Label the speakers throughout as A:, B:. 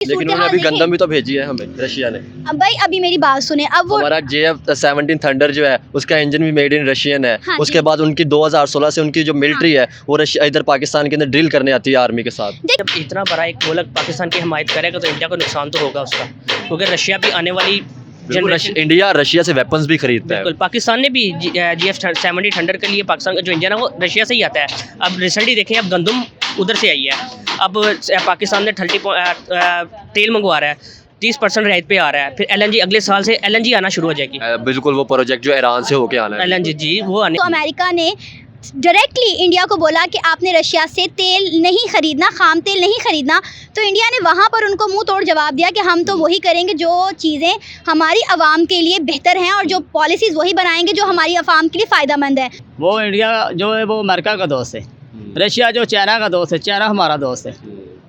A: लेकिन उन्होंने अभी गंदम भी तो भेजी है हमें रशिया ने।
B: अब भाई अभी मेरी बात सुने, अब वो
A: हमारा JF-17 थंडर जो है उसका इंजन भी मेड इन रशियन है।
B: हाँ
A: उसके बाद उनकी 2016 से उनकी जो मिलिट्री है वो रशिया इधर पाकिस्तान के अंदर ड्रिल करने आती है आर्मी के साथ।
C: जब इतना बड़ा एक मुल्क पाकिस्तान की हिमायत करेगा तो इंडिया को नुकसान तो होगा उसका, क्योंकि रशिया भी आने वाली
A: इंडिया रशिया से वेपन्स भी खरीदता है।
C: बिल्कुल, पाकिस्तान ने भी GF-70 थंडर के लिए पाकिस्तान का जो इंजन है वो रशिया से ही आता है। अब रिसेंटली देखें, अब गंदम उधर से आई है। अब पाकिस्तान ने तेल मंगवा रहा है, 30% रियायत पे आ रहा है। फिर LNG अगले साल से LNG आना शुरू हो जाएगी।
A: बिल्कुल, वो प्रोजेक्ट जो ईरान से होके आना है
C: LNG जी वो आने।
B: तो अमेरिका ने डायरेक्टली इंडिया को बोला कि आपने रशिया से तेल नहीं खरीदना, खाम तेल नहीं खरीदना। तो इंडिया ने वहाँ पर उनको मुंह तोड़ जवाब दिया कि हम तो वही करेंगे जो चीज़ें हमारी आवाम के लिए बेहतर हैं और जो पॉलिसीज़ वही बनाएंगे जो हमारी आवाम के लिए फ़ायदेमंद है।
D: वो इंडिया जो है वो अमेरिका का दोस्त है, रशिया जो चाइना का दोस्त है। चाइना हमारा दोस्त है,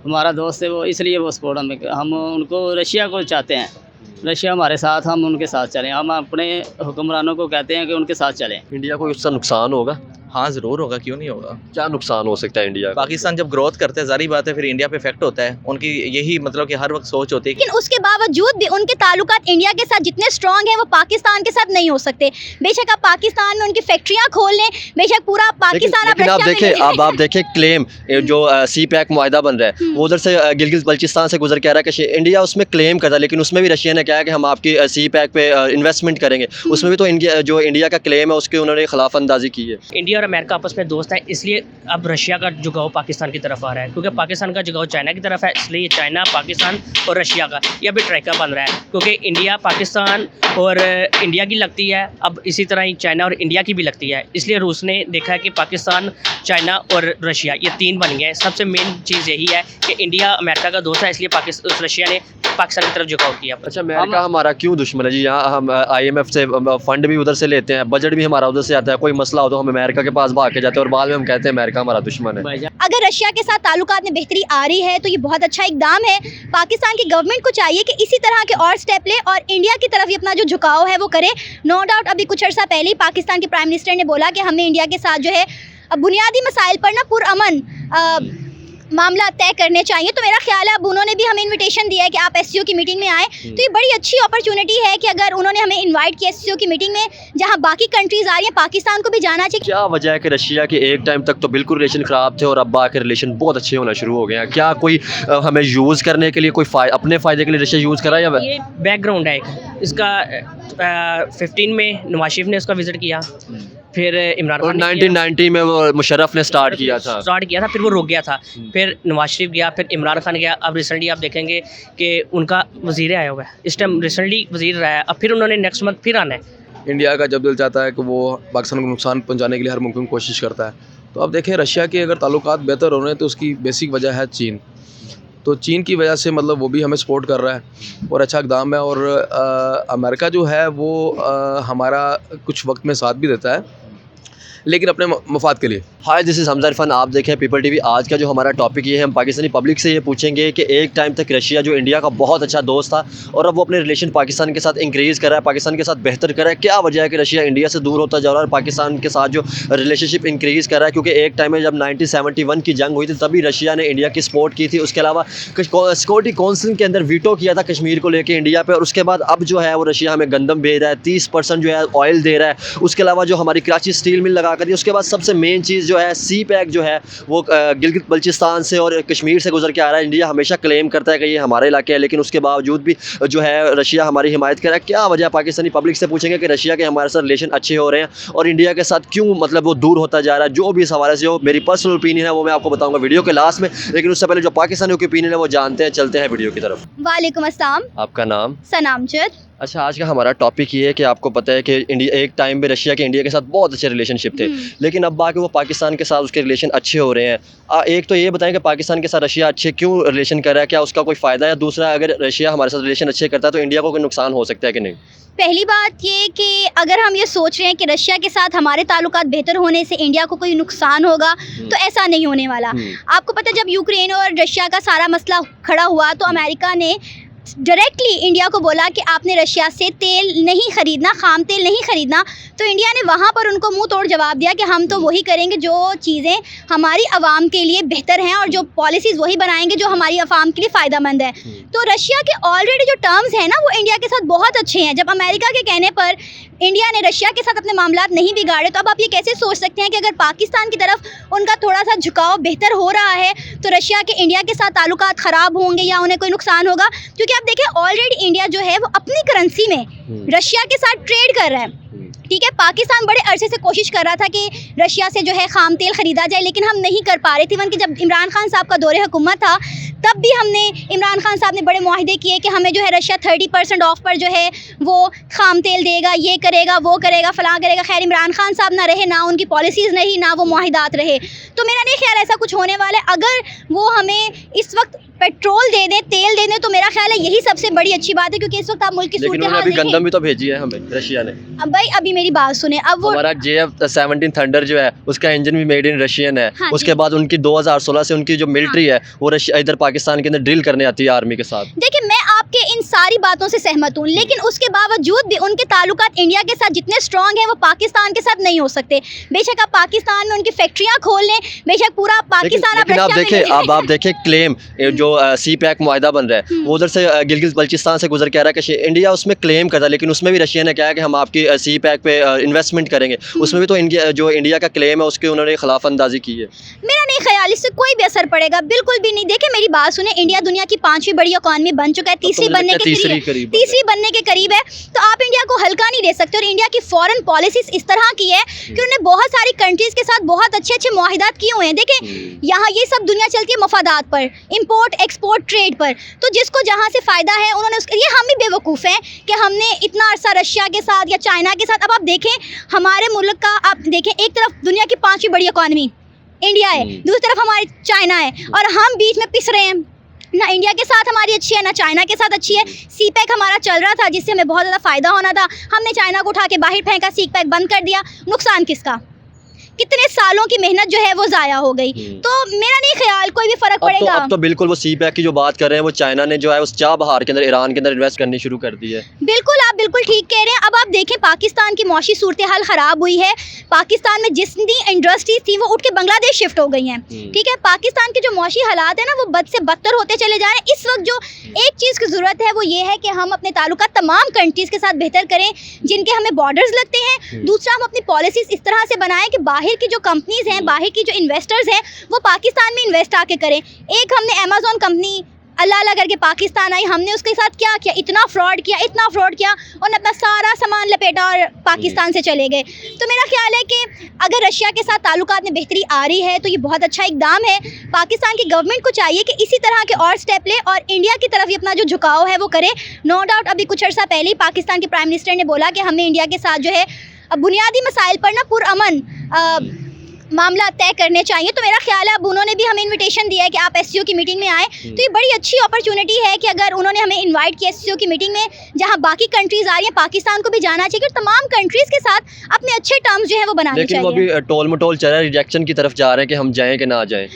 D: हमारा दोस्त है वो, इसलिए वो सपोर्ट हम उनको रशिया को चाहते हैं। रशिया हमारे साथ, हम उनके साथ चलें। हम अपने हुक्मरानों को कहते हैं कि उनके साथ चलें।
A: इंडिया को उसका नुकसान होगा।
E: हाँ ज़रूर होगा, क्यों नहीं होगा।
A: क्या नुकसान हो सकता है इंडिया का?
E: पाकिस्तान जब ग्रोथ करते हैं ज़ाहिर बात है फिर इंडिया पे इफेक्ट होता है। उनकी यही मतलब कि हर वक्त सोच होती है
B: लेकिन उसके बावजूद भी उनके ताल्लुकात इंडिया के साथ जितने स्ट्रॉन्ग हैं वो पाकिस्तान के साथ नहीं हो सकते। बेशक आप पाकिस्तान में उनकी फैक्ट्रियाँ खोल लें, बेशक पूरा पाकिस्तान
A: लेकिन आप देखें, अब आप देखें क्लेम जो CPEC मुआहदा बन रहा है वो उधर से गिलगित बल्चिस्तान से गुजर के आ रहा है कि इंडिया उसमें क्लेम करता है, लेकिन उसमें भी रशिया ने कहा है कि हम आपकी CPEC पे इन्वेस्टमेंट करेंगे। उसमें भी तो इंडिया का क्लेम है उसके उन्होंने खिलाफ अंदाजी की है।
C: इंडिया और अमेरिका आपस में दोस्त है, इसलिए अब रशिया का झुकाव पाकिस्तान की तरफ आ रहा है, क्योंकि पाकिस्तान का झुकाव चाइना की तरफ है। इसलिए चाइना, पाकिस्तान और रशिया का ये अभी ट्रैकर बन रहा है, क्योंकि इंडिया पाकिस्तान और इंडिया की लगती है, अब इसी तरह ही चाइना और इंडिया की भी लगती है। इसलिए रूस ने देखा है कि पाकिस्तान, चाइना और रशिया ये तीन बन गए। सबसे मेन चीज़ यही है कि इंडिया अमेरिका का दोस्त है, इसलिए रशिया ने पाकिस्तान की तरफ झुकाव किया।
A: अच्छा, अमेरिका हमारा क्यों दुश्मन है जी? यहाँ हम IMF से फंड भी उधर से लेते हैं, बजट भी हमारा उधर से आता है। कोई मसला हो तो हम अमेरिका के पास भाग के जाते हैं और बाद में हम कहते हैं अमेरिका हमारा दुश्मन है।
B: अगर रशिया के साथ ताल्लुकात में बेहतरी आ रही है तो ये बहुत अच्छा इकदाम है। पाकिस्तान की गवर्नमेंट को चाहिए कि इसी तरह के और स्टेप ले और इंडिया की तरफ अपना जो झुकाव है वो करे। नो डाउट अभी कुछ अर्सा पहले ही पाकिस्तान के प्राइम मिनिस्टर ने बोला कि हमें इंडिया के साथ जो है बुनियादी मसाइल पर ना पुरअमन मामला तय करने चाहिए। तो मेरा ख्याल है अब उन्होंने भी हमें इनविटेशन दिया है कि आप SCO की मीटिंग में आए। तो ये बड़ी अच्छी अपॉर्चुनिटी है कि अगर उन्होंने हमें इनवाइट किया SCO की मीटिंग में जहां बाकी कंट्रीज आ रही हैं, पाकिस्तान को भी जाना चाहिए।
A: क्या वजह है कि रशिया के एक टाइम तक तो बिल्कुल रिलेशन ख़राब थे और अब आके रिलेशन बहुत अच्छे होना शुरू हो गए हैं? क्या कोई हमें यूज़ करने के लिए कोई अपने फ़ायदे के लिए रशिया यूज़ करा या
C: ये बैकग्राउंड है इसका। 15 में नवाज शरीफ ने उसका विजिट किया, फिर इमरान खान
A: 1990 में वो मुशर्रफ ने स्टार्ट किया था,
C: फिर वो रुक गया था। फिर नवाज शरीफ गया, फिर इमरान खान गया। अब रिसेंटली आप देखेंगे कि उनका वज़ीर आया हुआ है, इस टाइम रिसेंटली वज़ीर रहा है। अब फिर उन्होंने नेक्स्ट मंथ फिर आना है।
F: इंडिया का जब दिल चाहता है कि वो पाकिस्तान को नुकसान पहुंचाने के लिए हर मुमकिन कोशिश करता है। तो अब देखें, रशिया के अगर ताल्लुकात बेहतर हो रहे हैं तो उसकी बेसिक वजह है चीन। तो चीन की वजह से मतलब वो भी हमें सपोर्ट कर रहा है और अच्छा इक़दाम है। और अमेरिका जो है वो हमारा कुछ वक्त में साथ भी देता है, लेकिन अपने मफाद के लिए।
A: हाय, दिस इज़ हमजा इरफान, आप देखें पीपल TV। आज का जो हमारा टॉपिक ये है, हम पाकिस्तानी पब्लिक से ये पूछेंगे कि एक टाइम तक रशिया जो इंडिया का बहुत अच्छा दोस्त था और अब वो अपने रिलेशन पाकिस्तान के साथ इंक्रीज़ कर रहा है, पाकिस्तान के साथ बेहतर कर रहा है। क्या वजह है कि रशिया इंडिया से दूर होता जा रहा है और पाकिस्तान के साथ जो रिलेशनशिप इंक्रीज़ कर रहा है? क्योंकि एक टाइम में जब 1971 की जंग हुई थी तभी रशिया ने इंडिया की सपोर्ट की थी। उसके अलावा सिक्योरिटी काउंसिल के अंदर वीटो किया था कश्मीर को लेकर इंडिया पर। और उसके बाद अब जो है वो रशिया हमें गंदम भेज रहा है, 30% जो है ऑयल दे रहा है। उसके अलावा जो हमारी कराची स्टील मिल लगा कर दी। उसके बाद सबसे मेन चीज़ जो है CPEC जो है वो गिलगित बल्चिस्तान से और कश्मीर से गुजर के आ रहा है। इंडिया हमेशा क्लेम करता है कि ये हमारे इलाके है, लेकिन उसके बावजूद भी जो है रशिया हमारी हिमायत कर रहा है। क्या वजह है? पाकिस्तानी पब्लिक से पूछेंगे कि रशिया के हमारे साथ रिलेशन अच्छे हो रहे हैं और इंडिया के साथ क्यों मतलब वो दूर होता जा रहा है। जो भी इस हवाले से जो मेरी पर्सनल ओपिनियन है वो मैं आपको बताऊँगा वीडियो के लास्ट में, लेकिन उससे पहले जो पाकिस्तानी की ओपिनियन है वो जानते हैं। चलते हैं वीडियो की तरफ।
B: वालेकुम अस्सलाम।
A: आपका नाम?
B: सनामजद।
A: अच्छा, आज का हमारा टॉपिक ये है कि आपको पता है कि इंडिया एक टाइम में रशिया के इंडिया के साथ बहुत अच्छे रिलेशनशिप थे, लेकिन अब बाकी वो पाकिस्तान के साथ उसके रिलेशन अच्छे हो रहे हैं। एक तो ये बताएं कि पाकिस्तान के साथ रशिया अच्छे क्यों रिलेशन कर रहा है, क्या उसका कोई फ़ायदा है? दूसरा, अगर रशिया हमारे साथ रिलेशन अच्छे करता है तो इंडिया को कोई नुकसान हो सकता है कि नहीं?
B: पहली बात ये कि अगर हम ये सोच रहे हैं कि रशिया के साथ हमारे ताल्लुकात बेहतर होने से इंडिया को कोई नुकसान होगा तो ऐसा नहीं होने वाला। आपको पता है जब यूक्रेन और रशिया का सारा मसला खड़ा हुआ तो अमेरिका ने डायरेक्टली इंडिया को बोला कि आपने रशिया से तेल नहीं खरीदना, खाम तेल नहीं खरीदना, तो इंडिया ने वहाँ पर उनको मुंह तोड़ जवाब दिया कि हम तो वही करेंगे जो चीज़ें हमारी आवाम के लिए बेहतर हैं और जो पॉलिसीज़ वही बनाएंगे जो हमारी आवाम के लिए फ़ायदेमंद है। तो रशिया के ऑलरेडी जो टर्म्स हैं ना वो इंडिया के साथ बहुत अच्छे हैं। जब अमेरिका के कहने पर इंडिया ने रशिया के साथ अपने मामलात नहीं बिगाड़े, तो अब आप ये कैसे सोच सकते हैं कि अगर पाकिस्तान की तरफ उनका थोड़ा सा झुकाव बेहतर हो रहा है तो रशिया के इंडिया के साथ ताल्लुकात ख़राब होंगे या उन्हें कोई नुकसान होगा? क्योंकि आप देखें ऑलरेडी इंडिया जो है वो अपनी करेंसी में रशिया के साथ ट्रेड कर रहा है। ठीक है, पाकिस्तान बड़े अरसे से कोशिश कर रहा था कि रशिया से जो है खाम तेल ख़रीदा जाए, लेकिन हम नहीं कर पा रहे थे। इवन कि जब इमरान खान साहब का दौरे हुकूमत था तब भी हमने, इमरान खान साहब ने बड़े मुआहदे किए कि हमें जो है रशिया 30% ऑफ पर जो है वो खाम तेल देगा, ये करेगा, वो करेगा, फलां करेगा। खैर इमरान खान साहब ना रहे, ना उनकी पॉलिसीज़ नहीं, ना वो मुआहिदात रहे। तो मेरा नहीं ख्याल ऐसा कुछ होने वाला है। अगर वो हमें इस वक्त पेट्रोल दे दें, तेल दे दें, तो मेरा ख्याल है यही सबसे बड़ी अच्छी बात है, क्योंकि इस वक्त आप मुल्क की
A: लेकिन उन्होंने अभी गंदम भी तो भेजी है हमें रशिया ने।
B: अब भाई अभी मेरी बात सुने, अब वो
A: हमारा JF-17 थंडर जो है उसका इंजन भी मेड इन रशियन है।
B: हाँ
A: उसके बाद उनकी 2016 से उनकी जो मिलिट्री है वो रशिया इधर पाकिस्तान के अंदर ड्रिल करने आती है आर्मी के साथ।
B: देखिए मैं आपके इन सारी बातों से सहमत हूँ, लेकिन उसके बावजूद भी उनके ताल्लुकात इंडिया के साथ जितने स्ट्रॉन्ग हैं वो पाकिस्तान के साथ नहीं हो सकते। बेशक आप पाकिस्तान में उनकी फैक्ट्रियाँ खोल लें, बेशक पूरा पाकिस्तान
A: लेकिन आप देखें, अब आप देखें क्लेम जो CPEC मुआहदा बन रहा है वो उधर से गिलगित बल्चिस्तान से गुजर के आ रहा है कि इंडिया उसमें क्लेम करता है, लेकिन उसमें भी रशिया ने कहा है कि हम आपकी CPEC पे इन्वेस्टमेंट करेंगे। उसमें भी तो इंडिया का क्लेम है उसके उन्होंने खिलाफ अंदाजी की है।
B: मेरा नहीं ख्याल इससे कोई भी असर पड़ेगा, बिल्कुल भी नहीं। देखिए मेरी बात सुने, इंडिया दुनिया की 5वीं बड़ी इकॉनमी बन चुका है, तीसरी बनने के करीब है। तो आप इंडिया को हल्का नहीं ले सकते। और इंडिया की फॉरेन पॉलिसीज इस तरह की है कि उन्होंने बहुत सारी कंट्रीज के साथ बहुत अच्छे अच्छे मुआहिदात किए हुए हैं। देखिए यहाँ ये सब दुनिया चलती है मफादात पर, इम्पोर्ट एक्सपोर्ट ट्रेड पर। तो जिसको जहाँ से फ़ायदा है उन्होंने ये हम भी बेवकूफ़ हैं कि हमने इतना अरसा रशिया के साथ या चाइना के साथ। अब आप देखें हमारे मुल्क का, आप देखें एक तरफ दुनिया की 5वीं बड़ी इकॉनमी इंडिया है, दूसरी तरफ हमारी चाइना है, और हम बीच में पिस रहे हैं। ना इंडिया के साथ हमारी अच्छी है, ना चाइना के साथ अच्छी है। CPEC हमारा चल रहा था जिससे हमें बहुत ज़्यादा फ़ायदा होना था, हमने चाइना को उठा के बाहर फेंका, CPEC बंद कर दिया। नुकसान किसका? कितने सालों की मेहनत जो है वो ज़ाया हो गई। तो मेरा नहीं ख्याल कोई भी फ़र्क पड़ेगा।
A: अब तो बिल्कुल वो CPEC की जो बात कर रहे हैं वो चाइना ने जो है उस चाबहार के अंदर, ईरान के अंदर इन्वेस्ट करनी शुरू कर दी है।
B: बिल्कुल आप बिल्कुल ठीक कह रहे हैं। अब आप देखें पाकिस्तान की मौशी सूरत हाल ख़राब हुई है। पाकिस्तान में जितनी इंडस्ट्रीज थी वो उठ के बांग्लादेश शिफ्ट हो गई हैं। ठीक है, पाकिस्तान के जो मौशी हालात है ना वो बद से बदतर होते चले जा रहे हैं। इस वक्त जो एक चीज़ की ज़रूरत है वो ये है कि हम अपने ताल्लुकात तमाम कंट्रीज़ के साथ बेहतर करें जिनके हमें बॉर्डर्स लगते हैं। दूसरा, हम अपनी पॉलिसीज़ इस तरह से बनाएं कि बाहर की जो कंपनीज़ हैं, बाहर की जो इन्वेस्टर्स हैं वो पाकिस्तान में इन्वेस्ट आके करें। एक हमने अमेज़न कंपनी अल्लाह करके पाकिस्तान आई, हमने उसके साथ क्या किया, इतना फ्रॉड किया और अपना सारा सामान लपेटा और पाकिस्तान से चले गए। तो मेरा ख्याल है कि अगर रशिया के साथ ताल्लुकात में बेहतरी आ रही है तो ये बहुत अच्छा इकदाम है। पाकिस्तान की गवर्नमेंट को चाहिए कि इसी तरह के और स्टेप ले और इंडिया की तरफ अपना जो झुकाव है वो करे। नो डाउट अभी कुछ अर्सा पहले ही पाकिस्तान के प्राइम मिनिस्टर ने बोला कि हमें इंडिया के साथ जो है बुनियादी मसाइल पर ना पुरअमन मामला तय करने चाहिए। तो मेरा ख्याल है अब उन्होंने भी हमें इनविटेशन दिया है कि आप SCO की मीटिंग में आएँ। तो ये बड़ी अच्छी अपॉर्चुनिटी है कि अगर उन्होंने हमें इनवाइट किया SCO की मीटिंग में जहाँ बाकी कंट्रीज़ आ रही हैं, पाकिस्तान को भी जाना चाहिए और तमाम कंट्रीज़ के साथ अपने अच्छे टर्म्स जो है वो बनाने चाहिए।
A: लेकिन वो अभी टोल मटोल चल रहा है, रिजेक्शन की तरफ जा रहे हैं कि हम जाएँ कि ना जाएँ।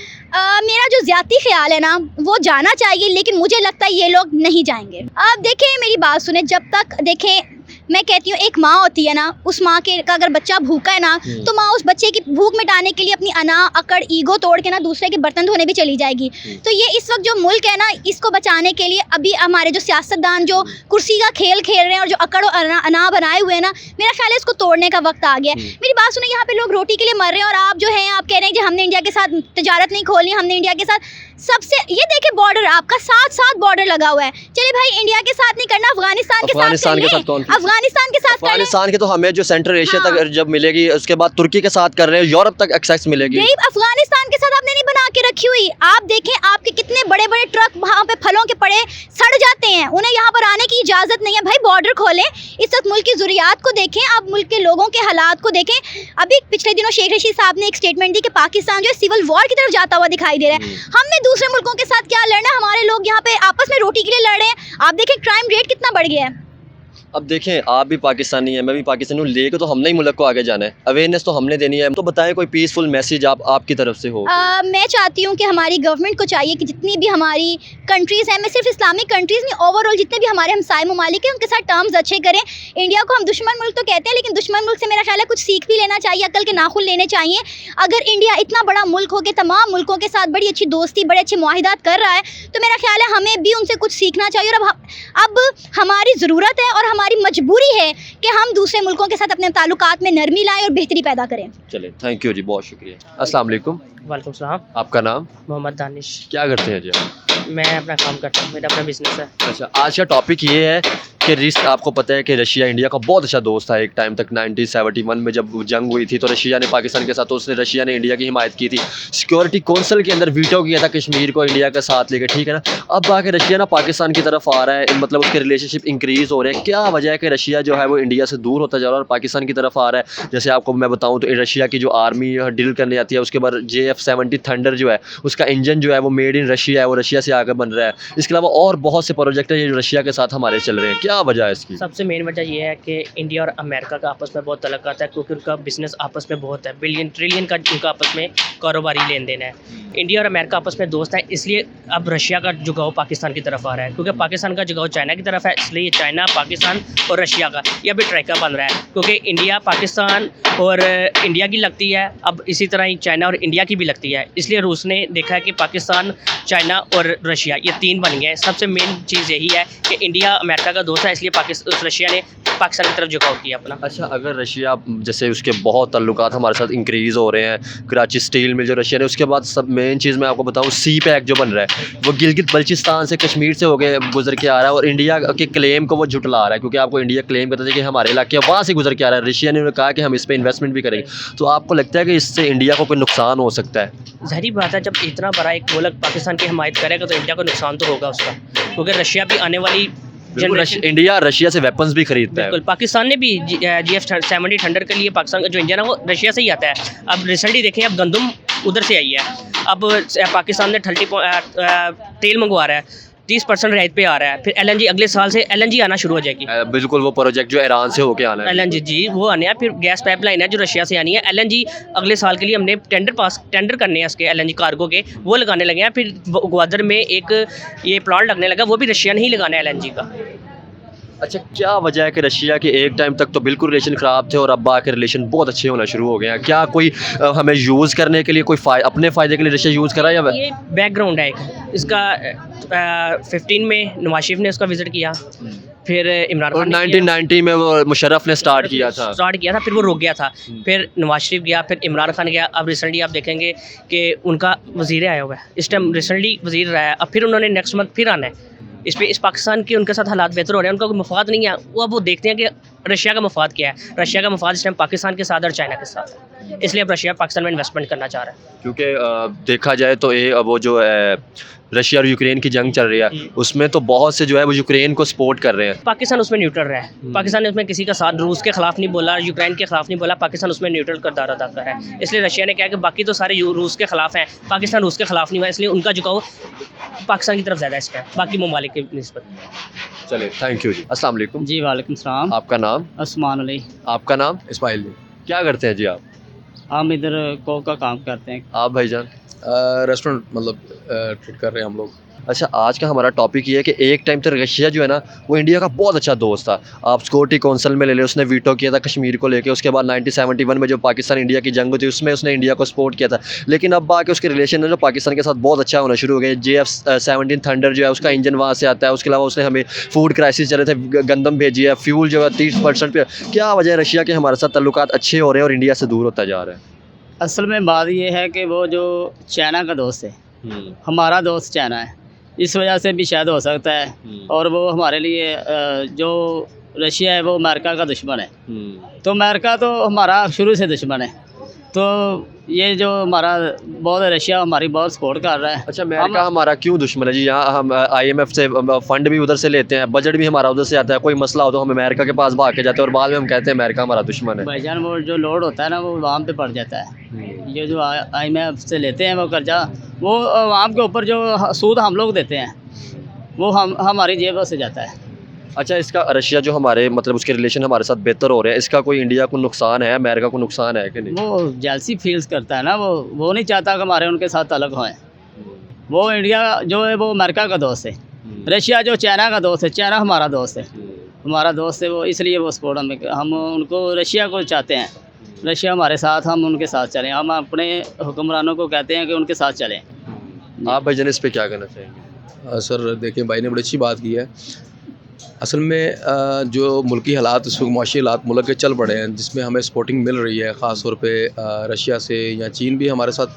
B: मेरा जो ज़्यादा ख्याल है ना वो जाना चाहिए, लेकिन मुझे लगता है ये लोग नहीं जाएंगे। अब देखें मेरी बात सुने, जब तक देखें मैं कहती हूँ एक माँ होती है ना, उस माँ के का अगर बच्चा भूखा है ना तो माँ उस बच्चे की भूख मिटाने के लिए अपनी अना अकड़ ईगो तोड़ के ना दूसरे के बर्तन धोने भी चली जाएगी। तो ये इस वक्त जो मुल्क है ना इसको बचाने के लिए अभी हमारे जो सियासतदान जो कुर्सी का खेल खेल रहे हैं और जो अकड़ और अना बनाए हुए हैं ना, मेरा ख्याल है इसको तोड़ने का वक्त आ गया है। मेरी बात सुने, यहाँ पे लोग रोटी के लिए मर रहे हैं और आप जो है आप कह रहे हैं कि हमने इंडिया के साथ तजारत नहीं खोलनी, हमने इंडिया के साथ सबसे, ये देखे बॉर्डर आपका साथ बॉर्डर लगा हुआ है। चलिए भाई इंडिया के साथ नहीं करना, अफगानिस्तान के साथ
A: अफगानिस्तान के तो हमें जो सेंट्रल एशिया तक जब मिलेगी उसके बाद तुर्की के साथ कर रहे हैं, यूरोप तक एक्सेस मिलेगी।
B: नहीं, अफगानिस्तान के साथ आपने नहीं बना के रखी हुई। आप देखें आपके कितने बड़े बड़े ट्रक वहाँ पे फलों के पड़े सड़ जाते हैं, उन्हें यहाँ पर आने की इजाज़त नहीं है। भाई बॉर्डर खोलें, इस वक्त मुल्क की ज़रूरियात को देखें, आप मुल्क के लोगों के हालात को देखें। अभी पिछले दिनों शेख रशीद साहब ने एक स्टेटमेंट दी कि पाकिस्तान जो है सिविल वॉर की तरफ जाता हुआ दिखाई दे रहा है। हमने दूसरे मुल्कों के साथ क्या लड़ना, हमारे लोग यहाँ पे आपस में रोटी के लिए लड़ रहे हैं। आप देखें क्राइम रेट कितना बढ़ गया है।
A: अब देखें, आप भी पाकिस्तानी हैं, मैं भी पाकिस्तानी हूँ, लेके तो हमने ही मुल्क को आगे जाना है, अवेयरनेस तो हमने देनी है। तो बताएं कोई पीसफुल मैसेज आपकी तरफ से हो।
B: मैं चाहती हूँ कि हमारी गवर्नमेंट को चाहिए कि जितनी भी हमारी कंट्रीज़ हैं, मैं सिर्फ इस्लामिक कंट्रीज़ नहीं, ओवरऑल जितने भी हमारे हमसाय ममालिक हैं उनके साथ टर्म्स अच्छे करें। इंडिया को हम दुश्मन मुल्क तो कहते हैं, लेकिन दुश्मन मुल्क से मेरा ख्याल है कुछ सीख भी लेना चाहिए, अकल के नाखुन लेने चाहिए। अगर इंडिया इतना बड़ा मुल्क हो के तमाम मुल्कों के साथ बड़ी अच्छी दोस्ती, बड़े अच्छे मुआहिदात कर रहा है, तो मेरा ख्याल है हमें भी उनसे कुछ सीखना चाहिए। और अब हमारी ज़रूरत है और हमारी मजबूरी है कि हम दूसरे मुल्कों के साथ अपने ताल्लुकात में नरमी लाएं और बेहतरी पैदा करें।
A: चले, थैंक यू जी, बहुत शुक्रिया। अस्सलाम वालेकुम।
C: वालेकुम सलाम।
A: आपका नाम?
C: मोहम्मद दानिश।
A: क्या करते हैं जी आप?
C: मैं अपना काम करता हूँ, मेरा अपना बिजनेस है।
A: अच्छा, आज का टॉपिक ये है कि आपको पता है कि रशिया इंडिया का बहुत अच्छा दोस्त था एक टाइम तक। 1971 में जब जंग हुई थी तो रशिया ने पाकिस्तान के साथ, तो उसने रशिया ने इंडिया की हिमायत की थी। सिक्योरिटी कौंसिल के अंदर वीटो किया था कश्मीर को इंडिया का साथ लेके, ठीक है ना। अब आके रशिया ना पाकिस्तान की तरफ आ रहा है, मतलब उसके रिलेशनशिप इंक्रीज़ हो रहे हैं। क्या वजह है कि रशिया जो है वो इंडिया से दूर होता जा रहा है और पाकिस्तान की तरफ आ रहा है? जैसे आपको मैं बताऊँ तो रशिया की जो आर्मी डील करने आती है, उसके बाद JF-70 थंडर जो है उसका इंजन जो है वो मेड इन रशिया है, वो रशिया से आकर बन रहा है। इसके अलावा और बहुत से प्रोजेक्ट है जो रशिया के साथ हमारे चल रहे हैं। क्या वजह है इसकी?
C: सबसे मेन वजह यह है कि इंडिया और अमेरिका का आपस में बहुत तल्लुकात है, क्योंकि उनका बिजनेस आपस में बहुत है, बिलियन ट्रिलियन का उनका आपस में कारोबारी लेन देन है। इंडिया और अमेरिका आपस में दोस्त हैं, इसलिए अब रशिया का झुकाव पाकिस्तान की तरफ आ रहा है, क्योंकि पाकिस्तान का झुकाव चाइना की तरफ है, इसलिए चाइना, पाकिस्तान और रशिया का ये अभी ट्रैकर बन रहा है, क्योंकि इंडिया, पाकिस्तान और इंडिया की लगती है, अब इसी तरह ही चाइना और इंडिया की भी लगती है। इसलिए रूस ने देखा है कि पाकिस्तान, चाइना और रशिया ये तीन बन गए हैं। सबसे मेन चीज़ यही है कि इंडिया अमेरिका का दोस्त है, इसलिए रशिया ने पाकिस्तान की तरफ झुकाव किया अपना।
A: अच्छा, अगर रशिया जैसे उसके बहुत ताल्लुकात हमारे साथ इंक्रीज़ हो रहे हैं, कराची स्टील मिल जो रशिया ने, उसके बाद सब मेन चीज़ मैं आपको बताऊं, सी पैक जो बन रहा है वो गिलगित बल्चिस्तान से, कश्मीर से होके गुजर के आ रहा है और इंडिया के क्लेम को वो झुटला रहा है, क्योंकि आपको इंडिया क्लेम करता है कि हमारे इलाके वहाँ से गुजर के आ रहा है। रशिया ने कहा कि हम इस पर इन्वेस्टमेंट भी करेंगे। तो आपको लगता है कि इससे इंडिया को कोई नुकसान हो सकता है?
C: ज़ाहिर बात है, जब इतना बड़ा एक मुल्क पाकिस्तान की हिमायत करेगा तो इंडिया को नुकसान तो होगा उसका, क्योंकि रशिया भी आने वाली
A: इंडिया रशिया से वेपन्स भी खरीदता है।
C: बिल्कुल, पाकिस्तान ने भी JF-70 थंडर के लिए पाकिस्तान का जो इंजन है वो रशिया से ही आता है। अब रिसेंटली देखें, अब गंदम उधर से आई है, अब पाकिस्तान ने तेल मंगवा रहा है, 30% रियायत पे आ रहा है। फिर LNG अगले साल से LNG आना शुरू हो जाएगी।
A: बिल्कुल, वो प्रोजेक्ट जो ईरान से होके आना है,
C: LNG जी वो आने हैं। फिर गैस पाइपलाइन है जो रशिया से आनी है। LNG अगले साल के लिए हमने टेंडर करने हैं इसके, LNG कार्गो के, वो लगाने लगे हैं। फिर ग्वादर में एक ये प्लांट लगने लगा, वो भी रशिया ने ही लगाना है LNG का।
A: अच्छा, क्या वजह है कि रशिया के एक टाइम तक तो बिल्कुल रिलेशन ख़राब थे और अब आके रिलेशन बहुत अच्छे होना शुरू हो गए हैं? क्या कोई हमें यूज़ करने के लिए कोई अपने फ़ायदे के लिए रशिया यूज़ करा, या
C: ये बैकग्राउंड है इसका। 15 में नवाज शरीफ ने उसका विज़िट किया, फिर इमरान खान
A: 1990 में वो मुशर्रफ ने स्टार्ट किया था,
C: फिर वो रुक गया था, फिर नवाज शरीफ गया, फिर इमरान खान गया। अब रिसेंटली आप देखेंगे कि उनका वज़ीर आया हुआ है, इस टाइम रिसेंटली वज़ीर रहा है, अब फिर उन्होंने नेक्स्ट मंथ फिर आना है। इस पाकिस्तान के उनके साथ हालात बेहतर हो रहे हैं, उनका कोई मफाद नहीं है। वो अब वो देखते हैं कि रशिया का मफाद क्या है। रशिया का मफाद इस टाइम पाकिस्तान के साथ और चाइना के साथ है, इसलिए अब रशिया पाकिस्तान में इन्वेस्टमेंट करना चाह रहा है।
A: क्योंकि देखा जाए तो ये वो जो रशिया और यूक्रेन की जंग चल रही है, उसमें तो बहुत से जो है वो यूक्रेन को सपोर्ट कर रहे हैं।
C: पाकिस्तान उसमें न्यूट्रल रहा है, पाकिस्तान ने उसमें किसी का साथ, रूस के खिलाफ नहीं बोला, यूक्रेन के खिलाफ नहीं बोला, पाकिस्तान उसमें न्यूट्रल किरदार अदा कर रहा है। इसलिए रशिया ने कहा कि बाकी तो सारे रूस के खिलाफ हैं, पाकिस्तान रूस के खिलाफ नहीं हुआ, इसलिए उनका झुकाव पाकिस्तान की तरफ ज़्यादा है इस टाइम बाकी ममालिक के निस्बत।
A: चलिए, थैंक यू जी। अस्सलाम वालेकुम।
D: जी वालेकुम सलाम।
A: आपका नाम?
D: उस्मान अली।
A: आपका नाम?
F: इस्माइल जी।
A: क्या करते हैं जी आप?
D: हम इधर कोक का काम करते हैं।
A: आप भाईजान?
F: रेस्टोरेंट मतलब ट्रीट कर रहे हैं हम लोग।
A: अच्छा, आज का हमारा टॉपिक ये है कि एक टाइम तक रशिया जो है ना वो इंडिया का बहुत अच्छा दोस्त था। आप सिक्योरिटी काउंसिल में ले लें, उसने वीटो किया था कश्मीर को लेके। उसके बाद 1971 में जो पाकिस्तान इंडिया की जंग थी उसमें उसने इंडिया को सपोर्ट किया था। लेकिन अब आके उसके रिलेशन है जो पाकिस्तान के साथ बहुत अच्छा होना शुरू हो गए। JF-17 थंडर जो है उसका इंजन वहाँ से आता है। उसके अलावा उसने हमें फूड क्राइसिस चले थे, गंदम भेजी है, फ्यूल जो है 30% पे। क्या वजह है रशिया के हमारे साथ ताल्लुकात अच्छे हो रहे हैं और इंडिया से दूर होता जा रहा है?
D: असल में बात ये है कि वो जो चाइना का दोस्त है, हमारा दोस्त चाइना है, इस वजह से भी शायद हो सकता है। और वो हमारे लिए जो रशिया है वो अमेरिका का दुश्मन है। तो अमेरिका तो हमारा शुरू से दुश्मन है, तो ये जो हमारा बहुत रशिया हमारी बहुत सपोर्ट कर रहा है।
A: अच्छा, अमेरिका हमारा क्यों दुश्मन है जी? यहाँ हम IMF से फंड भी उधर से लेते हैं, बजट भी हमारा उधर से आता है। कोई मसला हो तो हम अमेरिका के पास भाग के जाते हैं और बाद में हम कहते हैं अमेरिका हमारा दुश्मन है।
D: भाईजान, वो जो लोड होता है ना वो आवाम पे पड़ जाता है। ये जो IMF से लेते हैं वो कर्जा, वो आवाम के ऊपर जो सूद हम लोग देते हैं वो हमारी जेब से जाता है।
A: अच्छा, इसका रशिया जो हमारे मतलब उसके रिलेशन हमारे साथ बेहतर हो रहे हैं, इसका कोई इंडिया को नुकसान है, अमेरिका को नुकसान है कि नहीं?
D: वो जेलसी फील्स करता है ना, वो नहीं चाहता कि हमारे उनके साथ ताल्लुक हों। वो इंडिया जो है वो अमेरिका का दोस्त है, रशिया जो चाइना का दोस्त है, चाइना हमारा दोस्त है, हमारा दोस्त है वो, इसलिए वो सपोर्ट हम उनको रशिया को चाहते हैं। रशिया हमारे साथ, हम उनके साथ चलें, हम अपने हुक्मरानों को कहते हैं कि उनके साथ चलें।
A: आप भाईजान इस पे क्या कहना चाहेंगे?
F: सर देखिए, भाई ने बड़ी अच्छी बात की है। असल में जो मुल्की हालात, इस वक्त मुआशी हालात मुल्क के चल पड़े हैं, जिसमें हमें सपोर्टिंग मिल रही है, ख़ास तौर पे रशिया से, या चीन भी हमारे साथ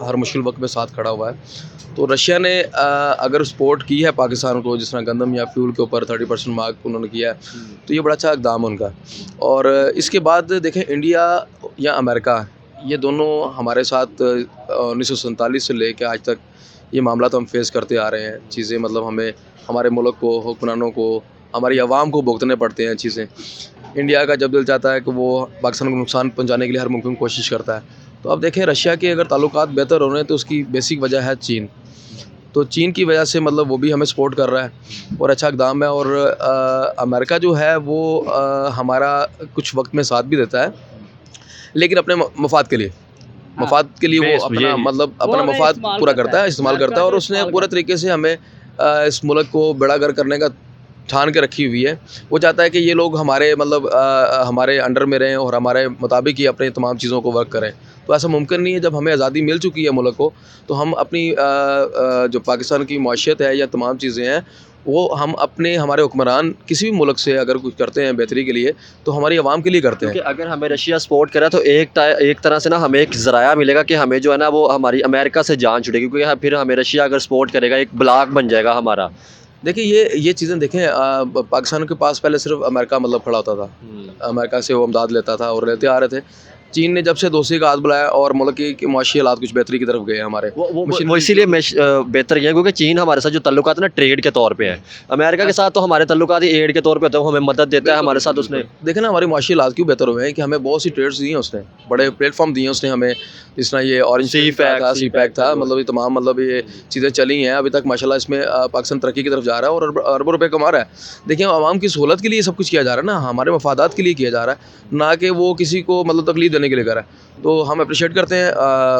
F: हर मुश्किल वक्त में साथ खड़ा हुआ है। तो रशिया ने अगर सपोर्ट की है पाकिस्तान को, जिस तरह गंदम या फ्यूल के ऊपर 30% मार्क उन्होंने किया है, तो ये बड़ा अच्छा इक़दाम है उनका। और इसके बाद देखें, इंडिया या अमेरिका, ये दोनों हमारे साथ 1947 से लेकर आज तक ये मामला तो हम फेस करते आ रहे हैं। चीज़ें मतलब हमें हमारे मुल्क को, हुक्मरानों को, हमारी आवाम को भुगतने पड़ते हैं चीज़ें। इंडिया का जब दिल चाहता है कि वो पाकिस्तान को नुकसान पहुंचाने के लिए हर मुमकिन कोशिश करता है। तो अब देखें, रशिया के अगर ताल्लुकात बेहतर हो रहे हैं तो उसकी बेसिक वजह है चीन। तो चीन की वजह से मतलब वो भी हमें सपोर्ट कर रहा है और अच्छा इक़दाम है। और अमेरिका जो है वो हमारा कुछ वक्त में साथ भी देता है, लेकिन अपने मफाद के लिए वो अपना मतलब अपना मफाद पूरा करता है, इस्तेमाल करता है। और उसने पूरे तरीके से हमें इस मुल्क को बेड़ागर करने का ठान के रखी हुई है। वो चाहता है कि ये लोग हमारे मतलब हमारे अंडर में रहें और हमारे मुताबिक ही अपने तमाम चीज़ों को वर्क करें। तो ऐसा मुमकिन नहीं है। जब हमें आज़ादी मिल चुकी है मुल्क को, तो हम अपनी जो पाकिस्तान की मईशत है या तमाम चीज़ें हैं, वो हम अपने हमारे हुक्मरान किसी भी मुल्क से अगर कुछ करते हैं बेहतरी के लिए, तो हमारी आवाम के लिए करते हैं।
A: क्योंकि अगर हमें रशिया सपोर्ट करे तो एक तरह से ना हमें एक ज़राया मिलेगा कि हमें जो है ना वो हमारी अमेरिका से जान छुड़ेगी, क्योंकि फिर हमें रशिया अगर सपोर्ट करेगा एक ब्लॉक बन जाएगा हमारा।
F: देखिए, ये चीज़ें देखें, पाकिस्तान के पास पहले सिर्फ अमेरिका मतलब खड़ा होता था, अमेरिका से वो इमदाद लेता था और लेते आ रहे थे। चीन ने जब से दोस्ती का हाथ बुलाया और मुल्क की मुआशी हालात कुछ बेहतरी की तरफ गए हमारे,
A: वो इसीलिए बेहतर किया क्योंकि चीन हमारे साथ जो तल्लुकात है ना ट्रेड के तौर पे है। अमेरिका के साथ तो हमारे तल्लुकात ही एड के तौर पे होते हैं, वो हमें मदद देता है हमारे साथ। उसने
F: देखे ना हमारी मुआशी हालात क्यों बेहतर हुए हैं कि हमें बहुत सी ट्रेड्स दी हैं, उसने बड़े प्लेटफॉर्म दिए हैं उसने हमें। जिस तरह ये ऑरेंज सी पैक था, मतलब ये तमाम मतलब ये चीज़ें चली हैं अभी तक माशाल्लाह। इसमें पाकिस्तान तरक्की की तरफ जा रहा है और अरबों रुपये कमा रहा है। देखिए, आवाम की सहूलत के लिए सब कुछ किया जा रहा है ना, हमारे मफादात के लिए किया जा रहा है, ना कि वो किसी को मतलब तकलीफ देने के लिए कर रहा है। तो हम अप्रिशिएट करते हैं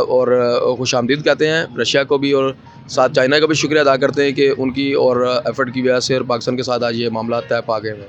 F: और खुशामदीद कहते हैं रशिया को भी, और साथ चाइना का भी शुक्रिया अदा करते हैं कि उनकी और एफर्ट की वजह से और पाकिस्तान के साथ आज ये मामला तय पा गए हैं।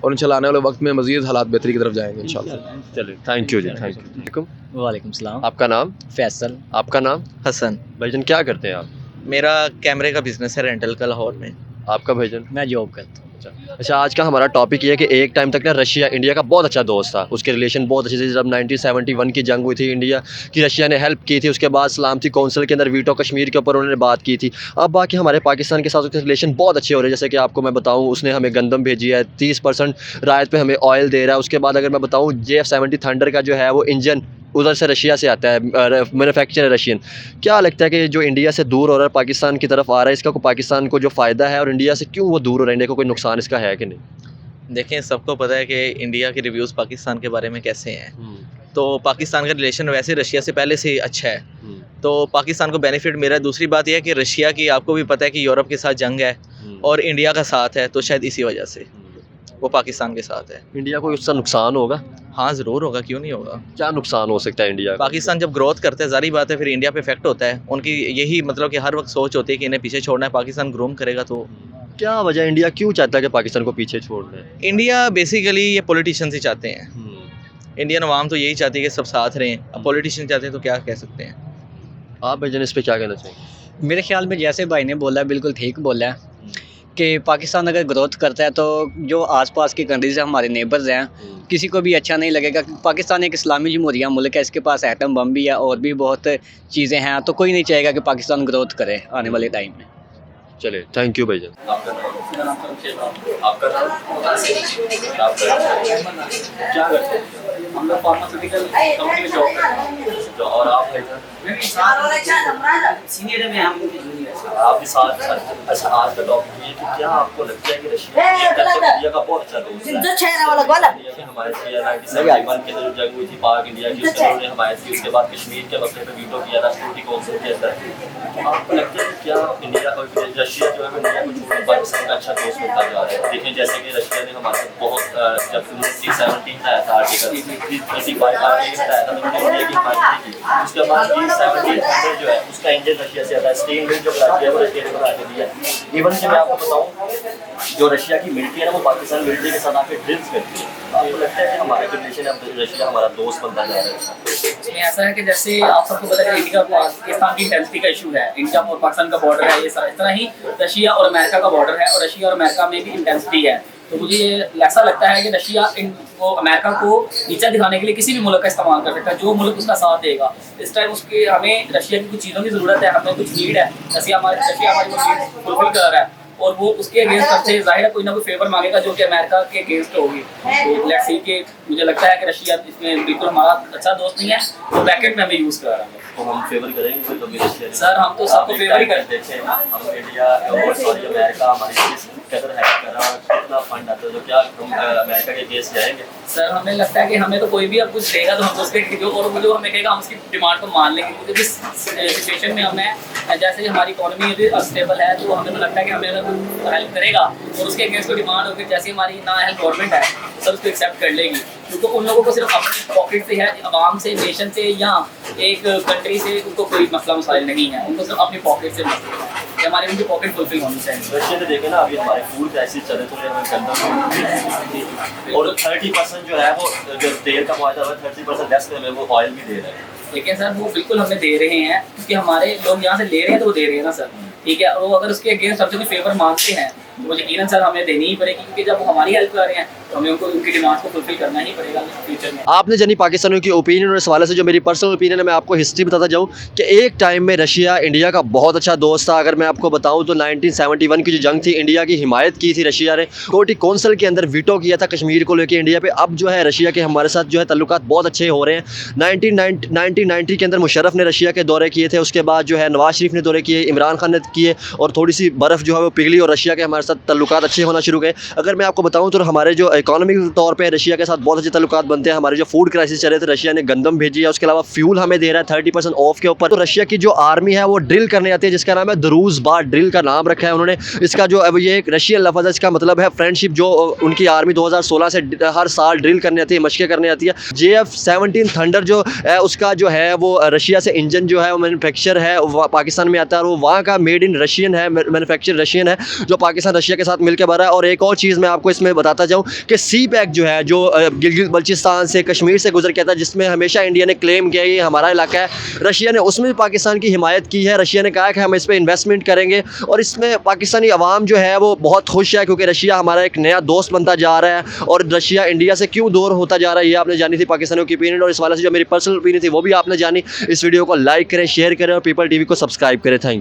F: और इंशाल्लाह आने वाले वक्त में मज़ीद हालात बेहतरी की तरफ जाएंगे इंशाल्लाह।
A: चलिए, थैंक यू जी, थैंक यू।
G: वालेकुम सलाम।
A: आपका नाम?
G: फैसल।
A: आपका नाम?
E: हसन।
A: भाईजान क्या करते हैं आप?
E: मेरा कैमरे का बिजनेस है रेंटल का लाहौर में।
A: आपका भाईजान?
G: मैं जॉब करता हूँ।
A: अच्छा, आज का हमारा टॉपिक ये है कि एक टाइम तक ना रशिया इंडिया का बहुत अच्छा दोस्त था, उसके रिलेशन बहुत अच्छे थे। जब 1971 की जंग हुई थी, इंडिया की रशिया ने हेल्प की थी। उसके बाद सलामती कौंसिल के अंदर वीटो कश्मीर के ऊपर उन्होंने बात की थी। अब बाकी हमारे पाकिस्तान के साथ उसके रिलेशन बहुत अच्छे हो रहे हैं। जैसे कि आपको मैं बताऊँ, उसने हमें गंदम भेजी है, 30% रायत पे हमें ऑयल दे रहा है। उसके बाद अगर मैं बताऊँ, JF-70 थंडर का जो है वो इंजन उधर से रशिया से आता है, मैन्युफैक्चर रशियन। क्या लगता है कि जो इंडिया से दूर हो रहा है पाकिस्तान की तरफ आ रहा है, इसका को पाकिस्तान को जो फ़ायदा है और इंडिया से क्यों वो दूर हो रहा है, इंडिया को कोई नुकसान इसका है कि नहीं?
E: देखें, सबको पता है कि इंडिया के रिव्यूज़ पाकिस्तान के बारे में कैसे हैं। तो पाकिस्तान का रिलेशन वैसे रशिया से पहले से अच्छा है, तो पाकिस्तान को बेनिफिट मिल रहा है। दूसरी बात यह है कि रशिया की आपको भी पता है कि यूरोप के साथ जंग है और इंडिया का साथ है, तो शायद इसी वजह से वो पाकिस्तान के साथ है।
A: इंडिया को उसका नुकसान होगा?
E: हाँ, ज़रूर होगा, क्यों नहीं होगा।
A: क्या नुकसान हो सकता है इंडिया का?
E: पाकिस्तान जब ग्रोथ करता है, जारी बात है फिर इंडिया पे इफेक्ट होता है। उनकी यही मतलब कि हर वक्त सोच होती है कि इन्हें पीछे छोड़ना है। पाकिस्तान ग्रोम करेगा तो
A: क्या वजह, इंडिया क्यों चाहता है कि पाकिस्तान को पीछे छोड़ दें?
E: इंडिया बेसिकली ये पॉलिटिशियंस ही चाहते हैं। इंडियन अवाम तो यही चाहती है कि सब साथ रहें। अब पॉलिटिशियन चाहते हैं तो क्या कह सकते हैं।
A: आप भाईजान इस पे क्या कहना चाहिए?
G: मेरे ख्याल में जैसे भाई ने बोला है, बिल्कुल ठीक बोला है कि पाकिस्तान अगर ग्रोथ करता है तो जो आसपास की कंट्रीज़ हैं, हमारे नेबर्स हैं, किसी को भी अच्छा नहीं लगेगा। पाकिस्तान एक इस्लामी जमहूरिया मुल्क है, इसके पास एटम बम भी है और भी बहुत चीज़ें हैं, तो कोई नहीं चाहेगा कि पाकिस्तान ग्रोथ करे आने वाले टाइम में।
A: चलिए, थैंक यू भाईजान। आपका नाम? क्या करते हैं?
H: हम लोग फार्मास्यूटिकल कंपनी में जॉब करते हैं।
A: और आप भाईजान?
H: सीनियर में हम जूनियर।
A: आपके साथ अच्छा आज का टॉपिक ये कि क्या आपको लगता है कि रशिया इंडिया का बहुत अच्छा दोस्त है इंडिया की हमारे 1971 के अंदर जो जंग हुई थी पाक इंडिया की उसमें उन्होंने हमायत की उसके बाद कश्मीर के मसले पे वीटो किया था सिक्योरिटी काउंसिल के अंदर तो आपको लगता है कि क्या इंडिया और रशिया जो है वो इंडिया को छोड़ पाकिस्तान का अच्छा दोस्त बनता जा रहा है देखिए जैसे कि रशिया ने हमारे साथ बहुत जब 1917 आया था आर्टिकल 335 आर्टिकल आया था तो उन्होंने इंडिया की हिमायत की उसके बाद 317 जो है उसका इंजन रशिया से आता है स्टीम मिल जो बनाती है वो रशिया ने बना के दिया इवन कि मैं आपको बताऊँ जो रशिया की मिलिट्री है ना वो पाकिस्तान मिलिट्री के साथ आके ड्रिल्स करती है आपको लगता है कि हमारा जो रिलेशन है रशिया हमारा दोस्त बनता जा रहा है
H: इसमें ऐसा है कि जैसे आप सबको पता है कि इंडिया और पाकिस्तान की इंटेंसिटी का इशू है इंडिया और पाकिस्तान का बॉर्डर है ये सारा इस तरह ही रशिया और अमेरिका का बॉर्डर है और रशिया और अमेरिका में भी इंटेंसिटी है तो मुझे ऐसा लगता है कि रशिया वो अमेरिका को नीचा दिखाने के लिए किसी भी मुल्क का इस्तेमाल कर सकता है जो मुल्क उसका साथ देगा इस टाइम उसके हमें रशिया की कुछ चीज़ों की ज़रूरत है हमें कुछ नीड है रशिया हमारी नीड फुलफिल कर रहा है और वो उसके अगेंस्ट सबसे जाहिर है कोई ना कोई फेवर मांगेगा जो कि अमेरिका के अगेंस्ट होगी तो लेट्स सी कि मुझे लगता है कि रशिया इसमें बिल्कुल हमारा अच्छा दोस्त नहीं है तो ब्रैकेट में हमें यूज़ कर रहा है
A: तो हम फेवर करेंगे तो कभी रशिया
H: सर हम तो सबको फेवर ही करते
A: हैं हम इंडिया और सॉरी अमेरिका हमारी कदर है कर रहा कितना फंड आता है तो क्या हम अमेरिका के केस जाएंगे
H: सर हमें लगता है कि हमें तो कोई भी अब कुछ देगा तो हम उसके जो और वो जो हमें कहेगा हम उसकी डिमांड को मान लेंगे क्योंकि जिस सिचुएशन में हमें जैसे हमारी इकॉनमी अभी अनस्टेबल है तो हमें तो लगता है कि हमें अगर हेल्प करेगा और उसके अगेंस्ट कोई डिमांड होगी जैसे हमारी ना हेल्प गवर्नमेंट है तो सर उसको एक्सेप्ट कर लेगी क्योंकि उन लोगों को सिर्फ अपनी पॉकेट से है आवाम से नेशन से या एक कंट्री से उनको कोई मसला मसाइल नहीं है उनको सिर्फ अपनी पॉकेट से मसला है कि हमारी उनकी पॉकेट फुलफिल होनी चाहिए
A: रशिया ने देखे ना अभी हमारे फूड क्राइसिस चले तो हमें गंदम और 30% जो है वो जो तेल का मुआवजा है 30% लेस में हमें वो ऑयल भी दे रहे हैं
H: लेकिन सर वो बिल्कुल हमें दे रहे हैं क्योंकि हमारे लोग यहाँ से ले रहे हैं तो वो दे रहे हैं ना सर ठीक है और वो अगर उसके अगेंस्ट हमसे कोई फेवर मांगते हैं तो वो यकीनन सर हमें देनी ही पड़ेगी क्योंकि जब वो हमारी हेल्प कर रहे हैं तो हमें उनको उनकी डिमांड्स को फुलफिल करना ही पड़ेगा फ्यूचर में
A: आपने जानी पाकिस्तानियों की ओपिनियन और इस हवाले से जो मेरी पर्सनल ओपिनियन है मैं आपको हिस्ट्री बताता जाऊँ कि एक टाइम में रशिया इंडिया का बहुत अच्छा दोस्त था अगर मैं आपको बताऊँ तो 1971 की जो जंग थी इंडिया की हिमायत की थी रशिया ने सिक्योरिटी काउंसिल के अंदर वीटो किया था कश्मीर को लेकर इंडिया पे अब जो है रशिया के हमारे साथ जो है तल्लुकात बहुत अच्छे हो रहे हैं 1990 के अंदर मुशर्रफ ने रशिया के दौरे किए थे उसके बाद जो है नवाज शरीफ ने दौरे किए इमरान खान ने किए और थोड़ी सी बर्फ़ जो है वो पिघली और रशिया के हमारे साथ तल्लुकात अच्छे होना शुरू गए अगर मैं आपको बताऊँ तो हमारे जो इकोनॉमिक तौर पे रशिया के साथ बहुत अच्छे तल्लुकात बनते हैं हमारे जो फूड क्राइसिस चल रहे थे रशिया ने गंदम भेजी है उसके अलावा फ्यूल हमें दे रहा है 30% ऑफ के ऊपर तो रशिया की जो आर्मी है वो ड्रिल करने आती है जिसका नाम है दरूज बार ड्रिल का नाम रखा है उन्होंने इसका जो अब ये एक रशियन लफ्ज़ है इसका मतलब है फ्रेंडशिप जो उनकी आर्मी 2016 से हर साल ड्रिल करने आती है मशक़ें करने आती है JF-17 थंडर जो है उसका जो है वो रशिया से इंजन जो है वो मैन्युफैक्चर है पाकिस्तान में आता है और वो वहाँ का मेड इन रशियन है मैन्युफैक्चर रशियन है जो पाकिस्तान रशिया के साथ मिलकर बना है और एक और चीज़ मैं आपको इसमें बताता जाऊँ कि सी पैक जो है जो गिलगित बल्चिस्तान से कश्मीर से गुजर के था जिसमें हमेशा इंडिया ने क्लेम किया ये हमारा इलाका है रशिया ने उसमें भी पाकिस्तान की हिमायत की है रशिया ने कहा कि हम इस पर इन्वेस्टमेंट करेंगे और इसमें पाकिस्तानी अवाम जो है वो बहुत खुश है क्योंकि रशिया हमारा एक नया दोस्त बनता जा रहा है और रशिया इंडिया से क्यों दूर होता जा रहा है ये आपने जानी थी पाकिस्तानियों की ओपिनियन और इस वाले से जो मेरी पर्सनल ओपिनियन थी वो भी आपने जानी इस वीडियो को लाइक करें शेयर करें और पीपल टीवी को सब्सक्राइब करें थैंक